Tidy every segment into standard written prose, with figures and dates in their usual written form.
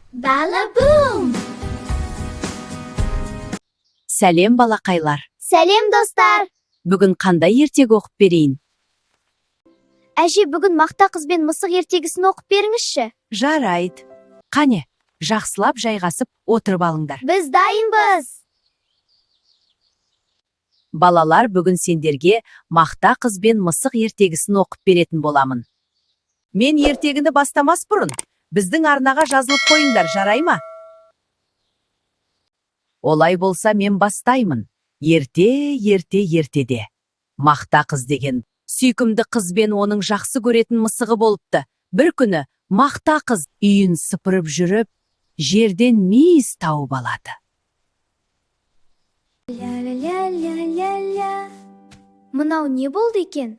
Balaboom! Сәлем балақайлар. Сәлем, достар! Бүгін қандай ертегі оқып берейін? Әже, бүгін мақта қыз бен мысық ертегісін оқып беріңізші. Жарайды. Қане, жақсылап жайғасып отырып алыңдар. Біз дайынбыз. Балалар, бүгін сендерге мақта қыз бен мысық ертегісін оқып беретін боламын. Мен ертегіні бастамас бұрын, біздің арнаға жазылып қойыңдар, жарай ма? Олай болса мен бастаймын. Ертеде. Мақта қыз деген сүйкімді қыз бен оның жақсы көретін мысығы болыпты. Бір күні мақта қыз үйін сыпырып жүріп, жерден мейіз тауып алады. Ля-ля-ля-ля-ля-ля. Мынау не болды екен?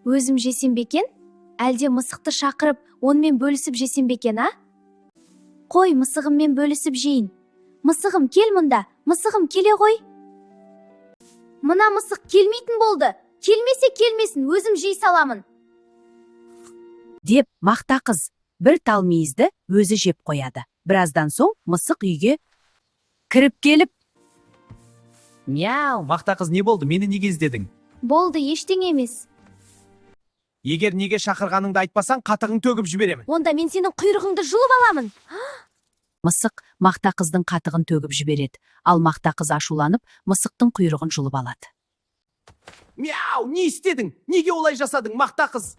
Өзім жесем бе екен? Әлде мысықты шақырып, онымен бөлісіп жесем бе екен, а? Қой, мысығыммен бөлісіп жейін. Мысығым, кел мұнда. Мысығым, келе ғой. Мына мысық келмейтін болды. Келмесе келмесін, өзім жей саламын. Деп мақта қыз бір тал мейізді өзі жеп қояды. Біраздан соң мысық үйге кіріп келіп: Мяу, мақта қыз, не болды? Мені неге іздедің? Болды, ештеңе емес. Егер неге шақырғаныңды айтпасаң, қатығын төгіп жіберемін. Онда мен сенің құйрығыңды жұлып аламын. Мысық мақта қыздың қатығын төгіп жібереді. Ал мақта қыз ашуланып, мысықтың құйрығын жұлып алады. Мяу, не істедің? Неге олай жасадың, мақта қыз?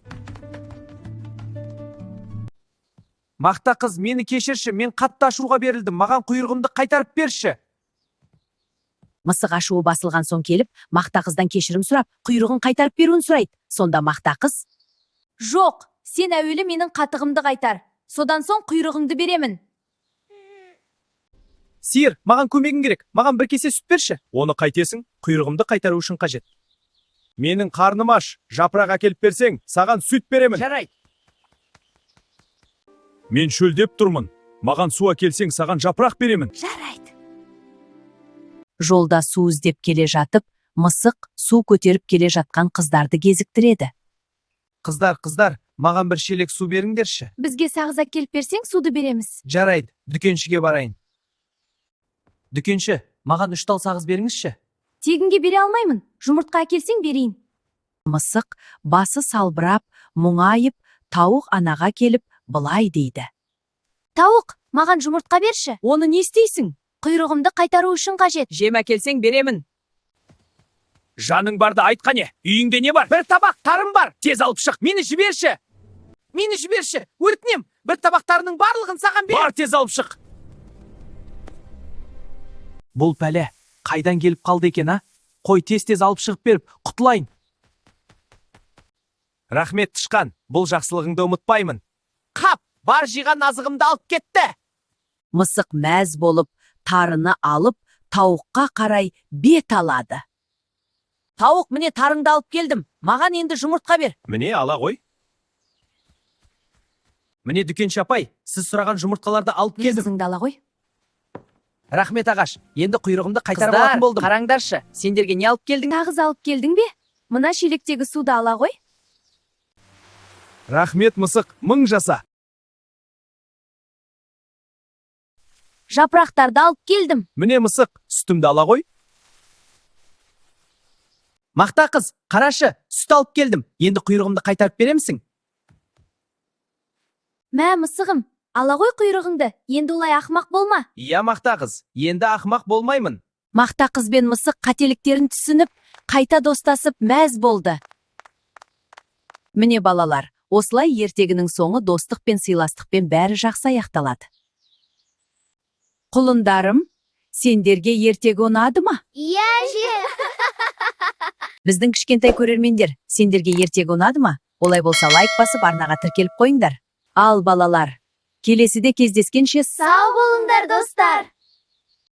Мақта қыз, мені кешірші, мен қатты ашуға берілдім. Маған құйрығымды қайтарып берші. Мысық ашуы басылған соң келіп, мақта қыздан кешірім сұрап, құйрығын қайтарып беруін сұрайды. Сонда мақта қыз: Жоқ, сен әуелі менің қатығымды қайтар. Содан соң құйрығыңды беремін. Сиыр, маған көмегің керек. Маған бір кесе сүт берші. Оны қайтесің? Құйрығымды қайтару үшін қажет. Менің қарным аш. Жапырақ әкеліп берсең, саған сүт беремін. Жарайды. Мен шөлдеп тұрмын. Маған су әкелсең, саған жапырақ беремін. Жарайды. Жолда су іздеп келе жатып, мысық су көтеріп келе жатқан қыздарды кезіктіреді. Қыздар, маған бір шелек су беріңдерші. Бізге сағыз әкеліп берсең, суды береміз. Жарайды, дүкеншіге барайын. Дүкенші, маған 3 тал сағыз беріңізші. Тегінге бере алмаймын. Жұмыртқа әкелсең берейін. Мысық басы салбырап, мұңайып, тауық анаға келіп, былай дейді: Тауық, маған жұмыртқа берші. Оны не істейсің? Құйрығымды қайтару үшін қажет. Жем әкелсең беремін. Жаның барды айтқа не? Үйіңде не бар? Бір табақ тарым бар. Тез алып шық. Мені жіберші. Өтінем. Бір табақтарының барлығын саған бер. Бар, тез алып шық. Бұл пәле қайдан келіп қалды екен, а? Қой, тез алып шығып беріп, құтылайын. Рахмет, тышқан. Бұл жақсылығыңды ұмытпаймын. Қап, бар жиған азығымды алып кетті. Мысық мәз болып, тарыны алып, тауыққа қарай бет алады. Тауық, міне тарыңды алып келдім. Маған енді жұмыртқа бер. Міне, ала ғой. Міне, дүкенші апай, сіз сұраған жұмыртқаларды алып келдім. Өзіңді ала ғой. Рахмет ағаш, енді құйрығымды қайтарып алатын болдым. Қараңдаршы, сендерге не алып келдің? Сағыз алып келдің бе? Мына шелектегі суды ала ғой. Рахмет, мысық, мың жаса. Жапырақтарды алып келдім. Міне, мысық, сүтімді ала ғой. Мақта қыз, қарашы, сүт алып келдім. Енді құйрығымды қайтарып беремісің? Мә, мысығым, ала ғой құйрығыңды. Енді олай ақымақ болма. Иә, мақта қыз, енді ақымақ болмаймын. Мақта қыз бен мысық қателіктерін түсініп, қайта достасып мәз болды. Міне балалар, осылай ертегінің соңы достық пен сыйластықпен бәрі жақсы аяқталады. Құлындарым, сендерге ертегі ұнады ма? Иә, әже. Біздің кішкентай көрермендер, сендерге ертегі ұнады ма? Олай болса лайк басып, арнаға тіркеліп қойыңдар. Ал балалар, келесіде кездескенше Сау болыңдар, достар.